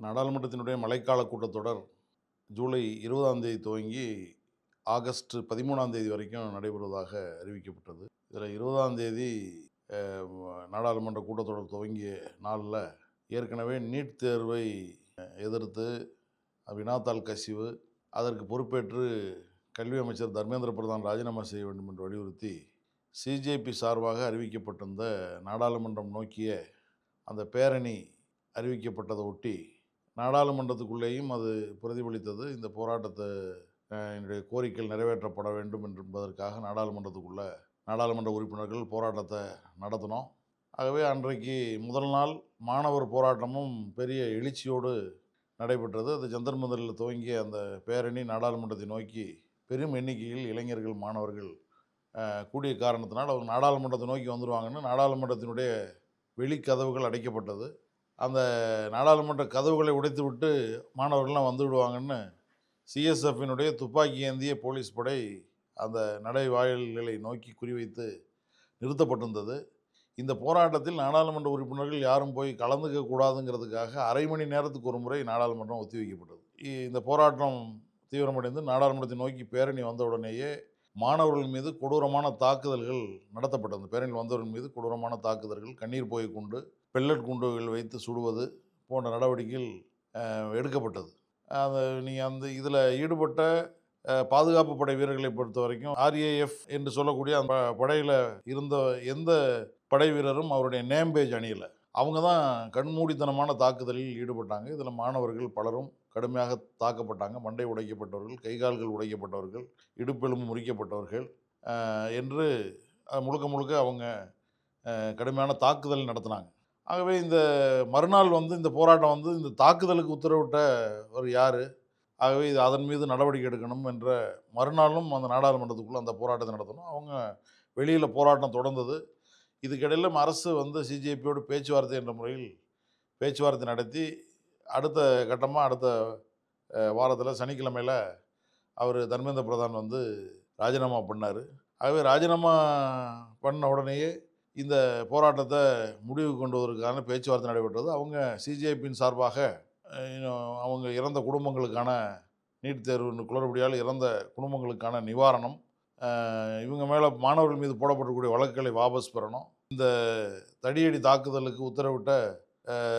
நாடாளுமன்றத்தினுடைய மழைக்கால கூட்டத்தொடர் ஜூலை 20ஆம் தேதி துவங்கி ஆகஸ்ட் 13ஆம் தேதி வரைக்கும் நடைபெறுவதாக அறிவிக்கப்பட்டது. இதில் 20ஆம் தேதி நாடாளுமன்ற கூட்டத்தொடர் துவங்கிய நாளில் ஏற்கனவே நீட் தேர்வை எதிர்த்து வினாத்தாள் கசிவு அதற்கு பொறுப்பேற்று கல்வி அமைச்சர் தர்மேந்திர பிரதான் ராஜினாமா செய்ய வேண்டும் என்று வலியுறுத்தி சிஜேபி சார்பாக அறிவிக்கப்பட்டிருந்த நாடாளுமன்றம் நோக்கிய அந்த பேரணி அறிவிக்கப்பட்டதை ஒட்டி நாடாளுமன்றத்துக்குள்ளேயும் அது பிரதிபலித்தது. இந்த போராட்டத்தை என்னுடைய கோரிக்கைகள் நிறைவேற்றப்பட வேண்டும் என்பதற்காக நாடாளுமன்ற உறுப்பினர்கள் போராட்டத்தை நடத்தினோம். ஆகவே அன்றைக்கு முதல் நாள் மாணவர் போராட்டமும் பெரிய எழுச்சியோடு நடைபெற்றது. அது ஜந்தர் மந்தரில் துவங்கிய அந்த பேரணி நாடாளுமன்றத்தை நோக்கி பெரும் எண்ணிக்கையில் இளைஞர்கள் மாணவர்கள் கூடிய காரணத்தினால் அவங்க நாடாளுமன்றத்தை நோக்கி வந்துடுவாங்கன்னு நாடாளுமன்றத்தினுடைய வெளிக்கதவுகள் அடைக்கப்பட்டது. அந்த நாடாளுமன்ற கதவுகளை உடைத்து விட்டு மாணவர்கள்லாம் வந்து விடுவாங்கன்னு சிஎஸ்எஃப்பினுடைய துப்பாக்கி ஏந்திய போலீஸ் படை அந்த நடைவாயில்களை நோக்கி குறிவைத்து நிறுத்தப்பட்டிருந்தது. இந்த போராட்டத்தில் நாடாளுமன்ற உறுப்பினர்கள் யாரும் போய் கலந்துக்க கூடாதுங்கிறதுக்காக அரை மணி நேரத்துக்கு ஒரு முறை நாடாளுமன்றம் ஒத்திவைக்கப்பட்டது. இந்த போராட்டம் தீவிரமடைந்து நாடாளுமன்றத்தை நோக்கி பேரணி வந்த உடனேயே மாணவர்கள் மீது கொடூரமான தாக்குதல்கள் நடத்தப்பட்டது. அந்த பேரணியில் வந்தவர்கள் மீது கொடூரமான தாக்குதல்கள், கண்ணீர் புகை குண்டு, பெல்லட் குண்டுகள் வைத்து சுடுவது போன்ற நடவடிக்கைகள் எடுக்கப்பட்டது. அந்த இதில் ஈடுபட்ட பாதுகாப்பு படை வீரர்களை பொறுத்த வரைக்கும் ஆர்ஏஎஃப் என்று சொல்லக்கூடிய அந்த படையில் இருந்த எந்த படை வீரரும் அவருடைய நேம் பேஜ் அணியலை. அவங்க தான் கண்மூடித்தனமான தாக்குதலில் ஈடுபட்டாங்க. இதில் மாணவர்கள் பலரும் கடுமையாக தாக்கப்பட்டாங்க. மண்டை உடைக்கப்பட்டவர்கள், கைகால்கள் உடைக்கப்பட்டவர்கள், இடுப்பெலும்பு முறிக்கப்பட்டவர்கள் என்று முழுக்க அவங்க கடுமையான தாக்குதல் நடத்தினாங்க. ஆகவே இந்த மறுநாள் இந்த போராட்டம் இந்த தாக்குதலுக்கு உத்தரவிட்டவர் யார், ஆகவே இது அதன் மீது நடவடிக்கை எடுக்கணும் என்ற மறுநாளும் அந்த நாடாளுமன்றத்துக்குள்ளே அந்த போராட்டத்தை நடத்தணும். அவங்க வெளியில் போராட்டம் தொடர்ந்தது. இதுக்கிடையிலும் அரசு சிஜேபியோடு பேச்சுவார்த்தை என்ற முறையில் பேச்சுவார்த்தை நடத்தி அடுத்த கட்டமாக அடுத்த வாரத்தில் சனிக்கிழமையில் அவர் தர்மேந்திர பிரதான் ராஜினாமா பண்ணார். ஆகவே ராஜினாமா பண்ண உடனேயே இந்த போராட்டத்தை முடிவு கொண்டு வருவதற்கான பேச்சுவார்த்தை நடைபெற்றது. அவங்க சிஜேபியின் சார்பாக அவங்க இறந்த குடும்பங்களுக்கான நீட் தேர்வு குளறுபடியால் இறந்த குடும்பங்களுக்கான நிவாரணம், இவங்க மேலே மாணவர்கள் மீது போடப்படக்கூடிய வழக்குகளை வாபஸ் பெறணும், இந்த தடியடி தாக்குதலுக்கு உத்தரவிட்ட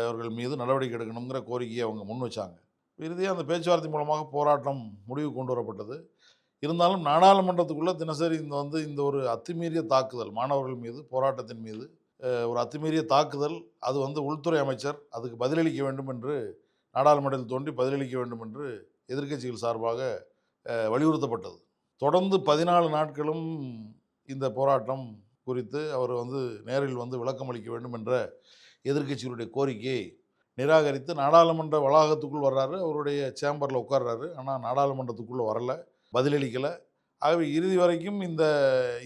அவர்கள் மீது நடவடிக்கை எடுக்கணுங்கிற கோரிக்கையை அவங்க முன் வச்சாங்க. இறுதியாக அந்த பேச்சுவார்த்தை மூலமாக போராட்டம் முடிவு கொண்டு வரப்பட்டது. இருந்தாலும் நாடாளுமன்றத்துக்குள்ளே தினசரி இந்த ஒரு அத்துமீறிய தாக்குதல், மாணவர்கள் மீது போராட்டத்தின் மீது ஒரு அத்துமீறிய தாக்குதல், அது உள்துறை அமைச்சர் அதுக்கு பதிலளிக்க வேண்டும் என்று நாடாளுமன்றத்தில் தோன்றி பதிலளிக்க வேண்டும் என்று எதிர்க்கட்சிகள் சார்பாக வலியுறுத்தப்பட்டது. தொடர்ந்து 14 நாட்களும் இந்த போராட்டம் குறித்து அவர் நேரில் விளக்கம் அளிக்க வேண்டும் என்ற எதிர்க்கட்சிகளுடைய கோரிக்கையை நிராகரித்து நாடாளுமன்ற வளாகத்துக்குள் வர்றாரு, அவருடைய சேம்பரில் உட்கார்றாரு. ஆனால் நாடாளுமன்றத்துக்குள்ளே வரலை, பதிலளிக்கலை. ஆகவே இறுதி வரைக்கும்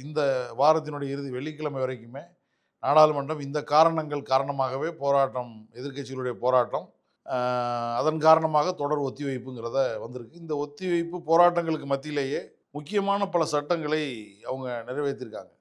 இந்த வாரத்தினுடைய இறுதி வெள்ளிக்கிழமை வரைக்குமே நாடாளுமன்றம் இந்த காரணமாகவே போராட்டம், எதிர்க்கட்சிகளுடைய போராட்டம், அதன் காரணமாக தொடர் ஒத்திவைப்புங்கிறத வந்திருக்கு. இந்த ஒத்திவைப்பு போராட்டங்களுக்கு மத்தியிலேயே முக்கியமான பல சட்டங்களை அவங்க நிறைவேற்றியிருக்காங்க.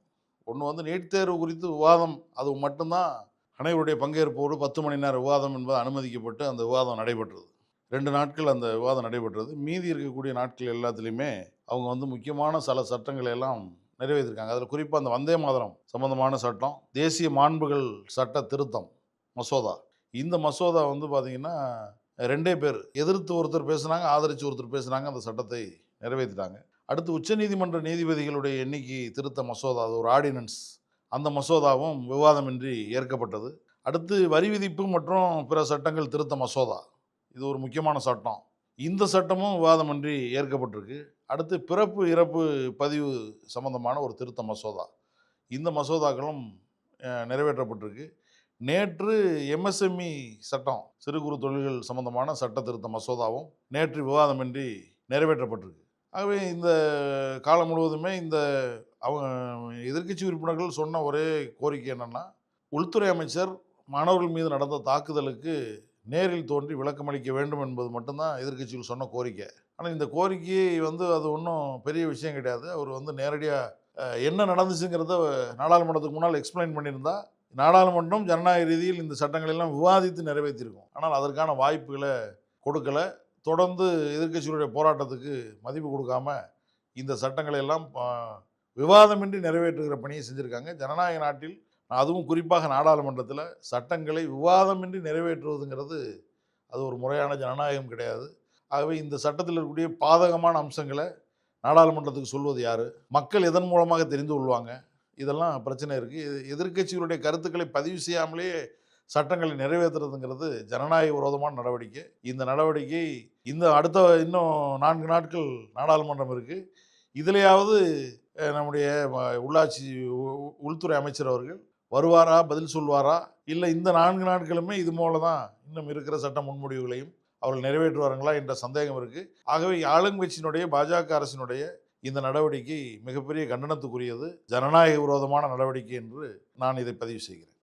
ஒன்று நீட் தேர்வு குறித்து விவாதம், அது மட்டும்தான் அனைவருடைய பங்கேற்போடு 10 மணி நேர விவாதம் என்பது அனுமதிக்கப்பட்டு அந்த விவாதம் நடைபெற்றது. 2 நாட்கள் அந்த விவாதம் நடைபெற்றது. மீதி இருக்கக்கூடிய நாட்கள் எல்லாத்துலேயுமே அவங்க முக்கியமான சில சட்டங்களை எல்லாம் நிறைவேற்றிருக்காங்க. அதில் குறிப்பாக அந்த வந்தே மாதரம் சம்பந்தமான சட்டம், தேசிய மாண்புகள் சட்ட திருத்தம் மசோதா, இந்த மசோதா பார்த்திங்கன்னா 2 பேர் எதிர்த்து ஒருத்தர் பேசுனாங்க, ஆதரித்து ஒருத்தர் பேசுனாங்க. அந்த சட்டத்தை நிறைவேற்றிட்டாங்க. அடுத்து உச்சநீதிமன்ற நீதிபதிகளுடைய எண்ணிக்கை திருத்த மசோதா, அது ஒரு ஆர்டினன்ஸ், அந்த மசோதாவும் விவாதமின்றி ஏற்கப்பட்டது. அடுத்து வரி விதிப்பு மற்றும் பிற சட்டங்கள் திருத்த மசோதா, இது ஒரு முக்கியமான சட்டம், இந்த சட்டமும் விவாதமின்றி ஏற்கப்பட்டிருக்கு. அடுத்து பிறப்பு இறப்பு பதிவு சம்பந்தமான ஒரு திருத்த மசோதா, இந்த மசோதாக்களும் நிறைவேற்றப்பட்டிருக்கு. நேற்று எம்எஸ்எம்இ சட்டம், சிறு குறு தொழில்கள் சம்பந்தமான சட்ட திருத்த மசோதாவும் நேற்று விவாதமின்றி நிறைவேற்றப்பட்டிருக்கு. ஆகவே இந்த காலம் முழுவதுமே அவங்க எதிர்க்கட்சி உறுப்பினர்கள் சொன்ன ஒரே கோரிக்கை என்னென்னா, உள்துறை அமைச்சர் மாணவர்கள் மீது நடந்த தாக்குதலுக்கு நேரில் தோன்றி விளக்கமளிக்க வேண்டும் என்பது மட்டும்தான் எதிர்க்கட்சிகள் சொன்ன கோரிக்கை. ஆனால் இந்த கோரிக்கையை அது ஒன்றும் பெரிய விஷயம் கிடையாது. அவர் நேரடியாக என்ன நடந்துச்சுங்கிறத நாடாளுமன்றத்துக்கு முன்னால் எக்ஸ்பிளைன் பண்ணியிருந்தா நாடாளுமன்றம் ஜனநாயக ரீதியில் இந்த சட்டங்களை எல்லாம் விவாதித்து நிறைவேற்றியிருக்கும். ஆனால் அதற்கான வாய்ப்புகளை கொடுக்கல. தொடர்ந்து எதிர்க்கட்சிகளுடைய போராட்டத்துக்கு மதிப்பு கொடுக்காம இந்த சட்டங்களை எல்லாம் விவாதமின்றி நிறைவேற்றுகிற பணியை செஞ்சுருக்காங்க. ஜனநாயக நாட்டில், அதுவும் குறிப்பாக நாடாளுமன்றத்தில் சட்டங்களை விவாதமின்றி நிறைவேற்றுவதுங்கிறது அது ஒரு முறையான ஜனநாயகம் கிடையாது. ஆகவே இந்த சட்டத்தில் இருக்கக்கூடிய பாதகமான அம்சங்களை நாடாளுமன்றத்துக்கு சொல்வது யார்? மக்கள் எதன் மூலமாக தெரிந்து கொள்வாங்க? இதெல்லாம் பிரச்சனை இருக்குது. எதிர்க்கட்சிகளுடைய கருத்துக்களை பதிவு செய்யாமலேயே சட்டங்களை நிறைவேற்றுறதுங்கிறது ஜனநாயக விரோதமான நடவடிக்கை. இந்த நடவடிக்கை அடுத்த இன்னும் 4 நாட்கள் நாடாளுமன்றம் இருக்குது. இதிலையாவது நம்முடைய உள்ளாட்சி உள்துறை அமைச்சர் அவர்கள் வருவாரா, பதில் சொல்வாரா, இல்லை இந்த 4 நாட்களுமே இது போல தான் இன்னும் இருக்கிற சட்ட முன்மொழிவுகளையும் அவர்கள் நிறைவேற்றுவார்களா என்ற சந்தேகம் இருக்குது. ஆகவே ஆளுங்கட்சியினுடைய பாஜக அரசினுடைய இந்த நடவடிக்கை மிகப்பெரிய கண்டனத்துக்குரியது, ஜனநாயக விரோதமான நடவடிக்கை என்று நான் இதை பதிவு செய்கிறேன்.